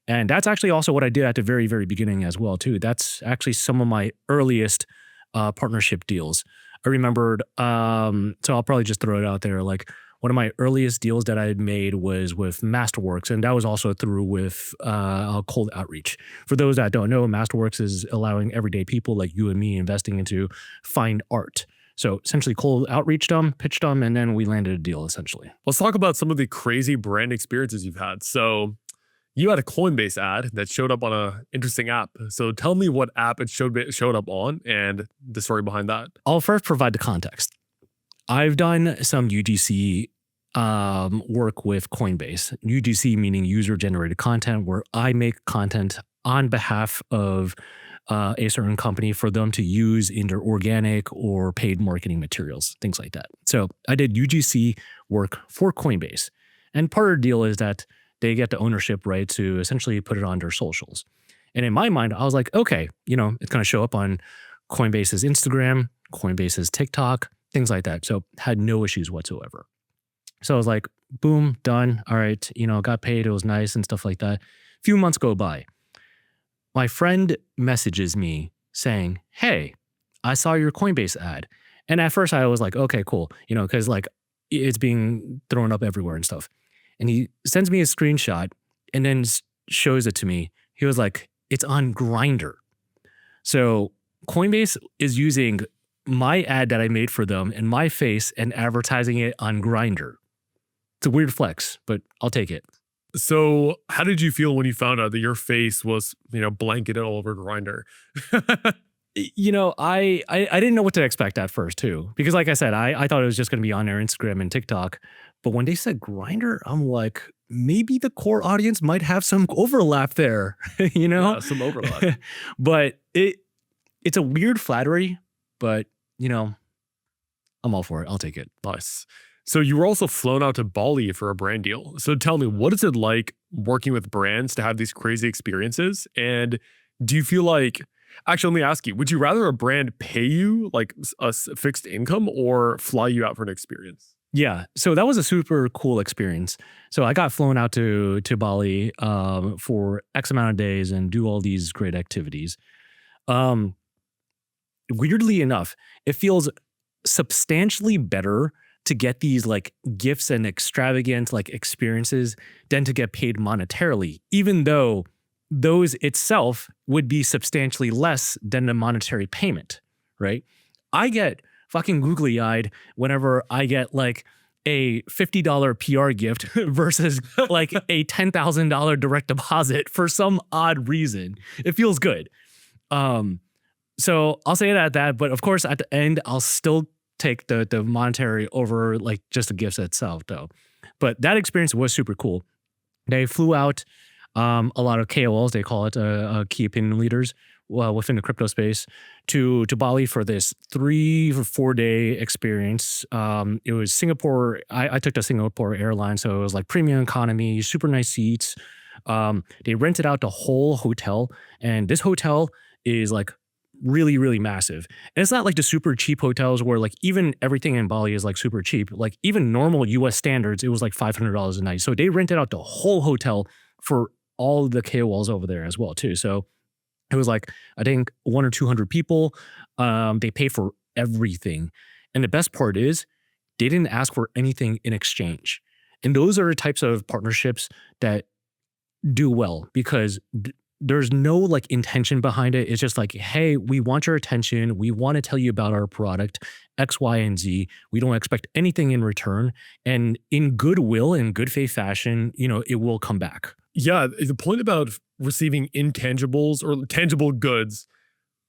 And that's actually also what I did at the very, very beginning as well too. That's actually some of my earliest partnership deals. I remembered, so I'll probably just throw it out there. Like one of my earliest deals that I had made was with Masterworks, and that was also through with cold outreach. For those that don't know, Masterworks is allowing everyday people like you and me investing into fine art. So essentially cold outreached them, pitched them, and then we landed a deal essentially. Let's talk about some of the crazy brand experiences you've had. So you had a Coinbase ad that showed up on an interesting app. So tell me what app it showed up on and the story behind that. I'll first provide the context. I've done some UGC work with Coinbase. UGC meaning user-generated content, where I make content on behalf of a certain company for them to use in their organic or paid marketing materials, things like that. So I did UGC work for Coinbase. And part of the deal is that they get the ownership right to essentially put it on their socials. And in my mind, I was like, okay, it's going to show up on Coinbase's Instagram, Coinbase's TikTok, things like that. So had no issues whatsoever. So I was like, boom, done. All right, got paid. It was nice and stuff like that. A few months go by. My friend messages me saying, hey, I saw your Coinbase ad. And at first I was like, okay, cool. Because like it's being thrown up everywhere and stuff. And he sends me a screenshot and then shows it to me. He was like, it's on Grindr. So Coinbase is using my ad that I made for them and my face and advertising it on Grindr. It's a weird flex, but I'll take it. So how did you feel when you found out that your face was, blanketed all over Grindr? I didn't know what to expect at first too, because like I said, I thought it was just going to be on their Instagram and TikTok. But when they said Grindr, I'm like, maybe the core audience might have some overlap there, Yeah, some overlap. But it's a weird flattery, but I'm all for it. I'll take it. Nice. So you were also flown out to Bali for a brand deal. So tell me, what is it like working with brands to have these crazy experiences? And do you feel like, actually, let me ask you, would you rather a brand pay you like a fixed income or fly you out for an experience? Yeah, so that was a super cool experience. So I got flown out to Bali for X amount of days and do all these great activities. Weirdly enough, it feels substantially better to get these like gifts and extravagant like experiences than to get paid monetarily, even though those itself would be substantially less than the monetary payment, right? I get fucking googly-eyed whenever I get like a $50 PR gift versus like a $10,000 direct deposit for some odd reason. It feels good. So I'll say it at that, but of course at the end, I'll still take the monetary over like just the gifts itself though. But that experience was super cool. They flew out a lot of KOLs, they call it key opinion leaders, within the crypto space to Bali for this 3 or 4 day experience. It was Singapore. I took the Singapore airline, so it was like premium economy, super nice seats. They rented out the whole hotel, and this hotel is like really, really massive. And it's not like the super cheap hotels where like even everything in Bali is like super cheap. Like even normal US standards, it was like $500 a night. So they rented out the whole hotel for all of the KOLs over there as well too. So it was like, I think 100 or 200 people. They pay for everything. And the best part is they didn't ask for anything in exchange. And those are the types of partnerships that do well because there's no like intention behind it. It's just like, hey, we want your attention. We want to tell you about our product, X, Y, and Z. We don't expect anything in return. And in goodwill and good faith fashion, you know, it will come back. Yeah, the point about receiving intangibles or tangible goods,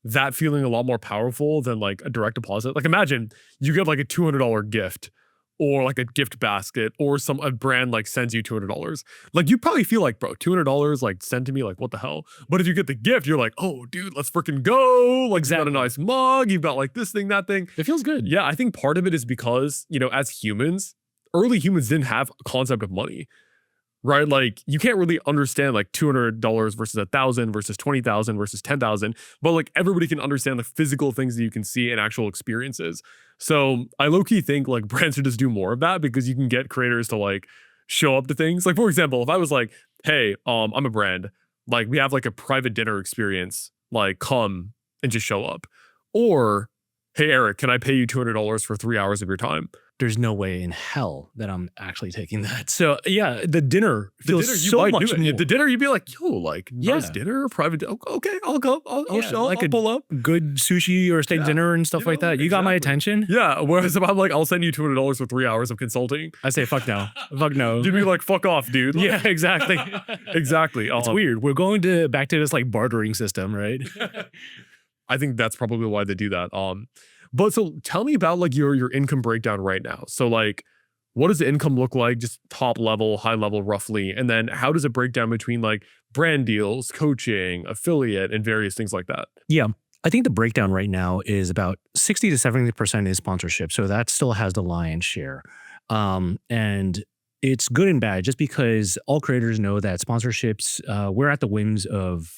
that feeling a lot more powerful than like a direct deposit. Like imagine you get like a $200 gift or like a gift basket or a brand like sends you $200. Like you probably feel like, bro, $200 like sent to me, like what the hell? But if you get the gift, you're like, oh dude, let's freaking go. Like you got a nice mug, you've got like this thing, that thing. It feels good. Yeah, I think part of it is because, you know, as humans, early humans didn't have a concept of money. Right? Like you can't really understand like $200 versus 1,000 versus 20,000 versus 10,000, but like everybody can understand the physical things that you can see and actual experiences. So I low-key think like brands should just do more of that because you can get creators to like show up to things. Like for example, if I was like, hey, I'm a brand, like we have like a private dinner experience, like come and just show up. Or, hey Eric, can I pay you $200 for 3 hours of your time? There's no way in hell that I'm actually taking that. So yeah, the dinner feels so much more. The dinner, you'd be like, yo, like nice dinner, private. Okay, I'll go. I'll show. Like I'll pull up. Good sushi or steak dinner and stuff like that. You got my attention. Yeah. Whereas if I'm like, I'll send you $200 for 3 hours of consulting, I say fuck no, fuck no. You'd be like, fuck off, dude. Like, yeah, exactly. Exactly. It's weird. We're going back to this like bartering system, right? I think that's probably why they do that. But so tell me about like your income breakdown right now. So like, what does the income look like? Just top level, high level, roughly. And then how does it break down between like brand deals, coaching, affiliate, and various things like that? Yeah. I think the breakdown right now is about 60 to 70% is sponsorship. So that still has the lion's share. And it's good and bad just because all creators know that sponsorships, we're at the whims of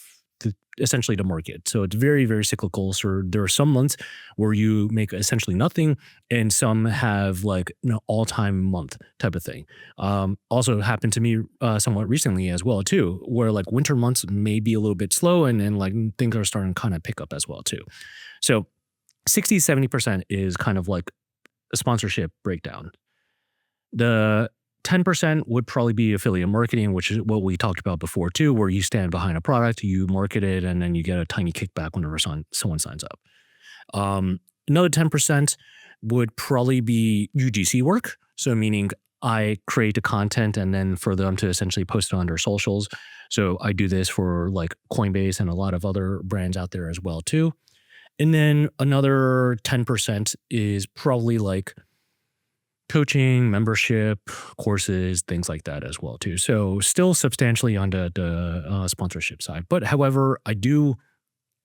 essentially the market. So it's very, very cyclical. So there are some months where you make essentially nothing and some have like an all-time month type of thing. Also happened to me somewhat recently as well too, where like winter months may be a little bit slow and then like things are starting to kind of pick up as well too. So 60, 70% is kind of like a sponsorship breakdown. The 10% would probably be affiliate marketing, which is what we talked about before too, where you stand behind a product, you market it, and then you get a tiny kickback whenever someone signs up. Another 10% would probably be UGC work. So meaning I create the content and then for them to essentially post it on their socials. So I do this for like Coinbase and a lot of other brands out there as well too. And then another 10% is probably like coaching, membership, courses, things like that as well too. So still substantially on the sponsorship side. But however, I do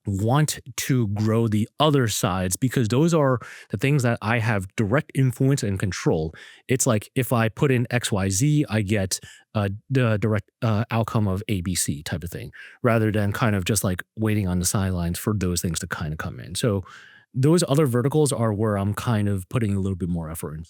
want to grow the other sides because those are the things that I have direct influence and control. It's like if I put in XYZ, I get the direct outcome of ABC type of thing, rather than kind of just like waiting on the sidelines for those things to kind of come in. So those other verticals are where I'm kind of putting a little bit more effort in.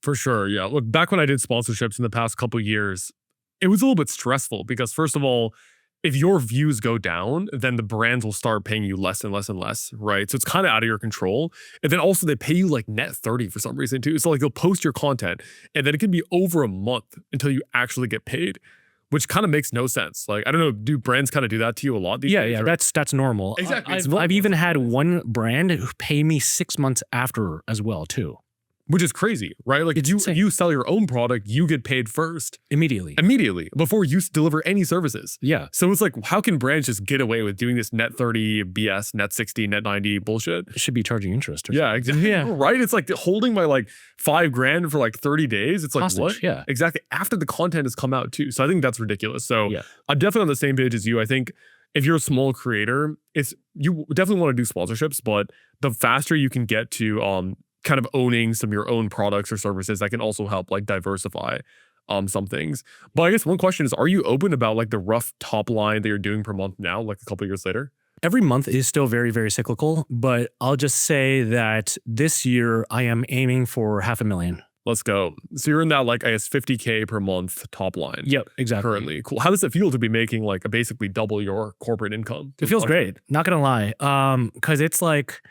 For sure. Yeah. Look, back when I did sponsorships in the past couple of years, it was a little bit stressful because first of all, if your views go down, then the brands will start paying you less and less and less, right? So it's kind of out of your control. And then also they pay you like net 30 for some reason too. So like they'll post your content and then it can be over a month until you actually get paid, which kind of makes no sense. Like, I don't know, do brands kind of do that to you a lot these days? Yeah, that's normal. Exactly. I've even had one brand who pay me 6 months after as well too. Which is crazy, right? Like you sell your own product, you get paid first. Immediately, before you deliver any services. Yeah. So it's like, how can brands just get away with doing this net 30 BS, net 60, net 90 bullshit? It should be charging interest. Yeah, exactly. Yeah. Right? It's like holding my like $5,000 for like 30 days. It's like, hostage, what? Yeah. Exactly. After the content has come out too. So I think that's ridiculous. So yeah. I'm definitely on the same page as you. I think if you're a small creator, you definitely want to do sponsorships, but the faster you can get to kind of owning some of your own products or services, that can also help like diversify some things. But I guess one question is, are you open about like the rough top line that you're doing per month now, like a couple of years later? Every month is still very, very cyclical, but I'll just say that this year I am aiming for $500,000. Let's go. So you're in that like, I guess, 50K per month top line. Yep, exactly. Currently. Cool. How does it feel to be making like basically double your corporate income? It feels great. Not gonna lie. Cause it's like,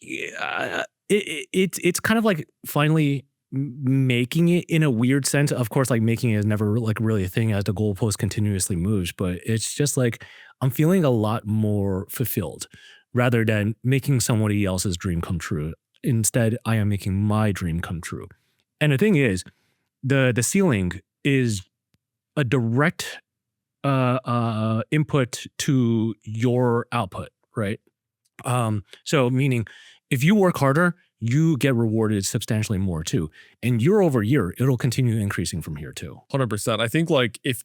it's kind of like finally making it in a weird sense. Of course, like making it is never like really a thing as the goalpost continuously moves, but it's just like I'm feeling a lot more fulfilled rather than making somebody else's dream come true. Instead, I am making my dream come true. And the thing is, the ceiling is a direct input to your output, right? So meaning if you work harder, you get rewarded substantially more too. And year over year, it'll continue increasing from here too. 100%. I think like if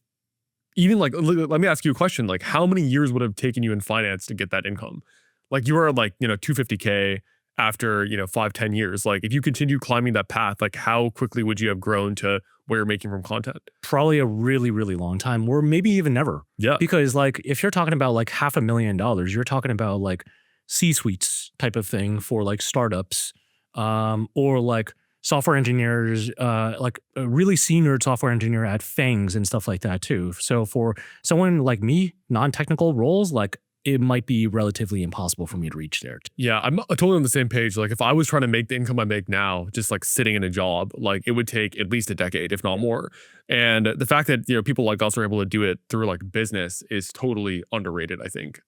even like, let me ask you a question. Like how many years would have taken you in finance to get that income? Like you are like, 250K after, 5-10 years. Like if you continue climbing that path, like how quickly would you have grown to where you're making from content? Probably a really, really long time, or maybe even never. Yeah. Because like if you're talking about like $500,000, you're talking about like C-suites type of thing for like startups, or like software engineers, like a really senior software engineer at Fangs and stuff like that too. So for someone like me, non-technical roles, like it might be relatively impossible for me to reach there. Yeah, I'm totally on the same page. Like if I was trying to make the income I make now, just like sitting in a job, like it would take at least a decade, if not more. And the fact that, people like us are able to do it through like business is totally underrated, I think.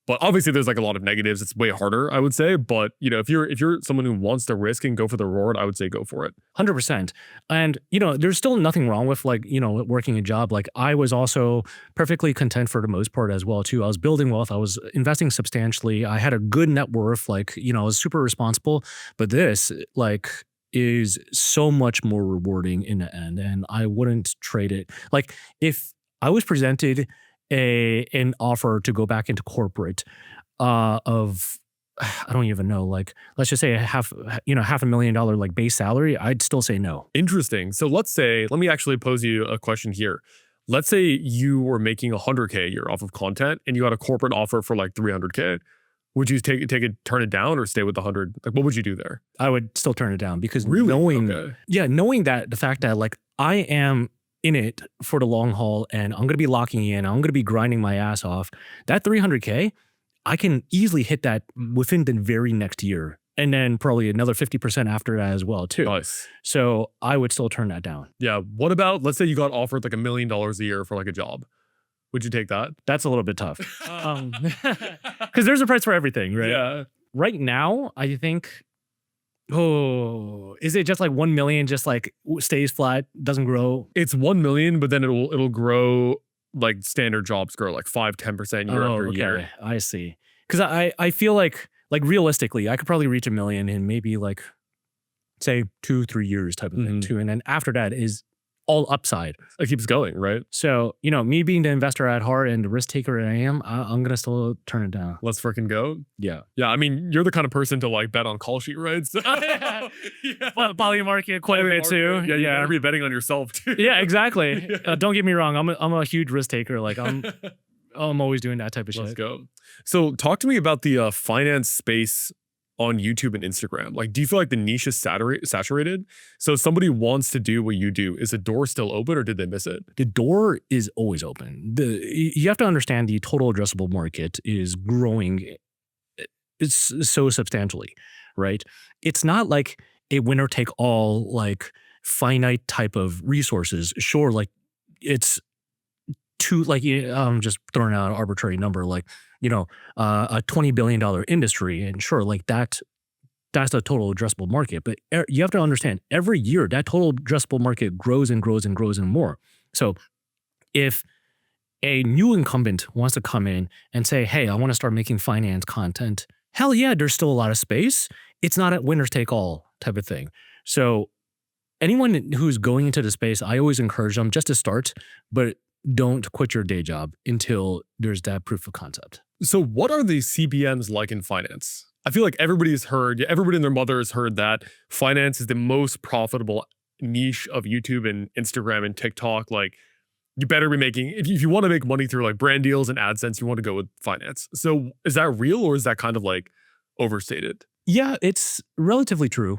But obviously there's like a lot of negatives. It's way harder, I would say. But if you're someone who wants to risk and go for the reward, I would say go for it. 100%. And there's still nothing wrong with like working a job. Like I was also perfectly content for the most part as well too. I was building wealth. I was investing substantially. I had a good net worth. Like I was super responsible. But this like is so much more rewarding in the end, and I wouldn't trade it. Like if I was presented an offer to go back into corporate of I don't even know, like let's just say $500,000 like base salary, I'd still say no. Interesting. So let me actually pose you a question here. Let's say you were making 100K a year off of content and you got a corporate offer for like 300K. Would you take it, turn it down, or stay with the 100? Like what would you do there? I would still turn it down because really? knowing Okay. that the fact that like I am in it for the long haul and I'm going to be locking in, I'm going to be grinding my ass off. That 300K, I can easily hit that within the very next year. And then probably another 50% after that as well too. Nice. So I would still turn that down. Yeah. What about, let's say you got offered like $1 million a year for like a job. Would you take that? That's a little bit tough. Because there's a price for everything, right? Yeah. Right now, I think, is it just like 1 million just like stays flat, doesn't grow? It's 1 million, but then it'll grow like standard jobs grow like 5-10% year after year. I see. Because I feel like realistically, I could probably reach 1 million in maybe like say 2-3 years type of thing too. And then after that is all upside. It keeps going, right? So, me being the investor at heart and the risk taker I am, I'm going to still turn it down. Let's freaking go. Yeah. Yeah. I mean, you're the kind of person to like bet on call sheet, right? So, yeah. Poly market quite a bit too. Yeah. You're be betting on yourself too. Yeah, exactly. Don't get me wrong. I'm a huge risk taker. Like I'm always doing that type of shit. Let's go. So talk to me about the finance space on YouTube and Instagram. Like, do you feel like the niche is saturated? So if somebody wants to do what you do, is the door still open or did they miss it? The door is always open. You have to understand the total addressable market is growing. It's so substantially, right? It's not like a winner take all, like finite type of resources. Sure, like it's too, like I'm just throwing out an arbitrary number, like a $20 billion industry, and sure, like that's the total addressable market. But you have to understand, every year that total addressable market grows and grows and grows and more. So if a new incumbent wants to come in and say, hey, I want to start making finance content, hell yeah, there's still a lot of space. It's not a winners take all type of thing. So anyone who's going into the space, I always encourage them just to start, but don't quit your day job until there's that proof of concept. So what are the CPMs like in finance? I feel like everybody and their mother has heard that finance is the most profitable niche of YouTube and Instagram and TikTok. Like you better be making, if you want to make money through like brand deals and AdSense, you want to go with finance. So is that real or is that kind of like overstated? Yeah, it's relatively true.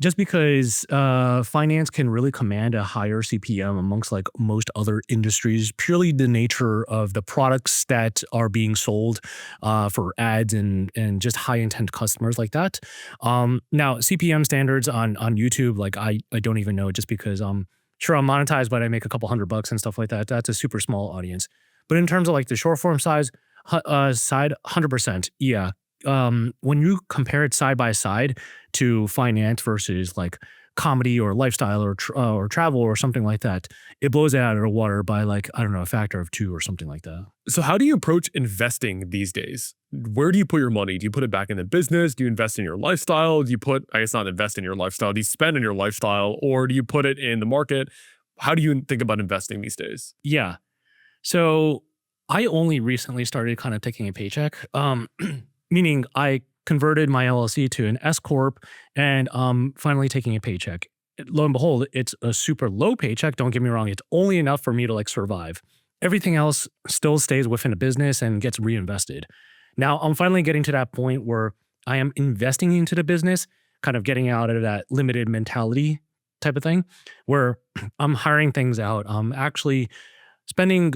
Just because finance can really command a higher CPM amongst like most other industries, purely the nature of the products that are being sold for ads and just high intent customers like that. Now CPM standards on YouTube, like I don't even know, just because sure I'm monetized, but I make a couple $100 and stuff like that. That's a super small audience. But in terms of like the short form side, 100%, yeah. When you compare it side by side to finance versus like comedy or lifestyle or travel or something like that, it blows it out of the water by like, I don't know, a factor of 2 or something like that. So how do you approach investing these days? Where do you put your money? Do you put it back in the business? Do you invest in your lifestyle? Do you put, I guess not invest in your lifestyle, do you spend in your lifestyle, or do you put it in the market? How do you think about investing these days? Yeah. So I only recently started kind of taking a paycheck. Meaning I converted my LLC to an S corp and finally taking a paycheck. Lo and behold, it's a super low paycheck. Don't get me wrong. It's only enough for me to like survive. Everything else still stays within a business and gets reinvested. Now I'm finally getting to that point where I am investing into the business, kind of getting out of that limited mentality type of thing, where I'm hiring things out. I'm actually spending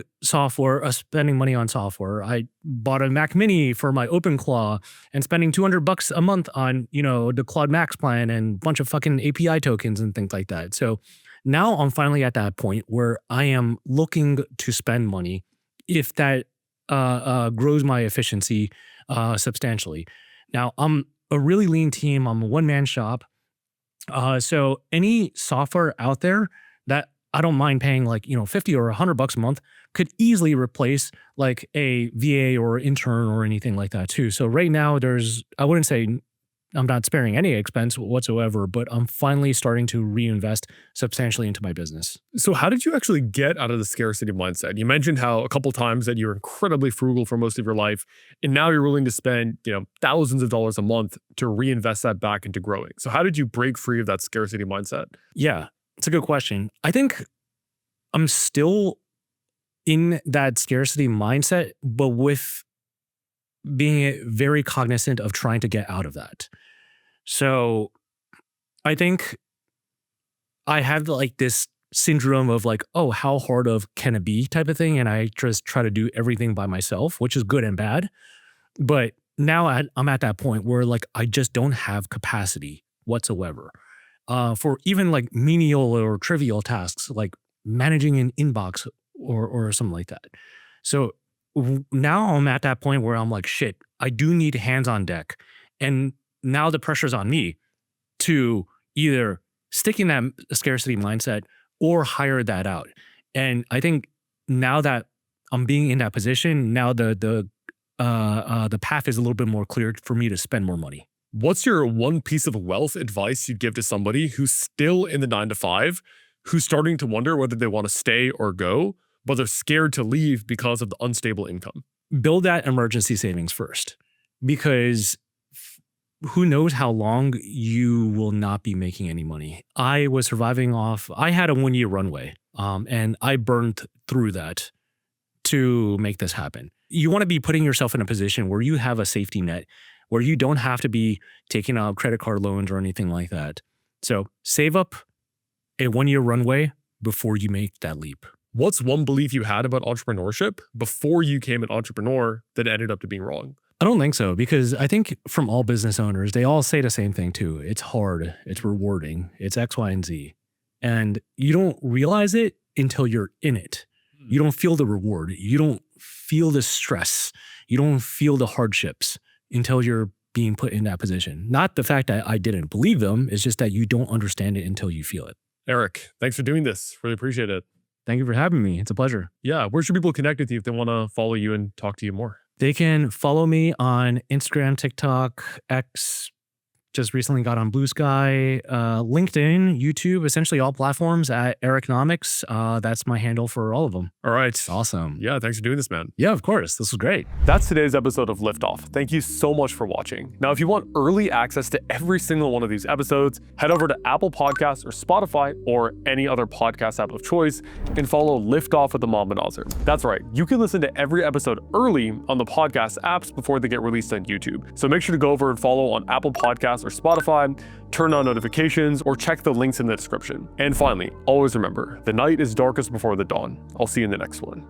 money on software. I bought a Mac Mini for my OpenClaw and spending $200 a month on, the Claude Max plan and a bunch of fucking API tokens and things like that. So now I'm finally at that point where I am looking to spend money if that grows my efficiency substantially. Now I'm a really lean team. I'm a one-man shop. So any software out there that I don't mind paying like, 50 or $100 a month could easily replace like a VA or intern or anything like that too. So right now I wouldn't say I'm not sparing any expense whatsoever, but I'm finally starting to reinvest substantially into my business. So how did you actually get out of the scarcity mindset? You mentioned how a couple times that you're incredibly frugal for most of your life, and now you're willing to spend, thousands of dollars a month to reinvest that back into growing. So how did you break free of that scarcity mindset? Yeah. It's a good question. I think I'm still in that scarcity mindset, but with being very cognizant of trying to get out of that. So I think I have like this syndrome of like, oh, how hard of can it be type of thing. And I just try to do everything by myself, which is good and bad. But now I'm at that point where like I just don't have capacity whatsoever. For even like menial or trivial tasks like managing an inbox or something like that. So now I'm at that point where I'm like, shit, I do need hands on deck. And now the pressure's on me to either stick in that scarcity mindset or hire that out. And I think now that I'm being in that position, now the path is a little bit more clear for me to spend more money. What's your one piece of wealth advice you'd give to somebody who's still in the 9 to 5, who's starting to wonder whether they want to stay or go, but they're scared to leave because of the unstable income? Build that emergency savings first, because who knows how long you will not be making any money. I was surviving off, I had a 1-year runway, and I burned through that to make this happen. You want to be putting yourself in a position where you have a safety net, where you don't have to be taking out credit card loans or anything like that. So save up a 1-year runway before you make that leap. What's one belief you had about entrepreneurship before you became an entrepreneur that ended up to being wrong? I don't think so, because I think from all business owners, they all say the same thing too. It's hard, it's rewarding, it's X, Y, and Z. And you don't realize it until you're in it. You don't feel the reward. You don't feel the stress. You don't feel the hardships until you're being put in that position. Not the fact that I didn't believe them, it's just that you don't understand it until you feel it. Eric, thanks for doing this. Really appreciate it. Thank you for having me. It's a pleasure. Yeah, where should people connect with you if they want to follow you and talk to you more? They can follow me on Instagram, TikTok, X, Just recently got on Blue Sky, LinkedIn, YouTube, essentially all platforms at Ericonomics. That's my handle for all of them. All right. Awesome. Yeah, thanks for doing this, man. Yeah, of course. This was great. That's today's episode of Liftoff. Thank you so much for watching. Now, if you want early access to every single one of these episodes, head over to Apple Podcasts or Spotify or any other podcast app of choice and follow Liftoff with Aman Manazir. That's right. You can listen to every episode early on the podcast apps before they get released on YouTube. So make sure to go over and follow on Apple Podcasts or Spotify, turn on notifications, or check the links in the description. And finally, always remember, the night is darkest before the dawn. I'll see you in the next one.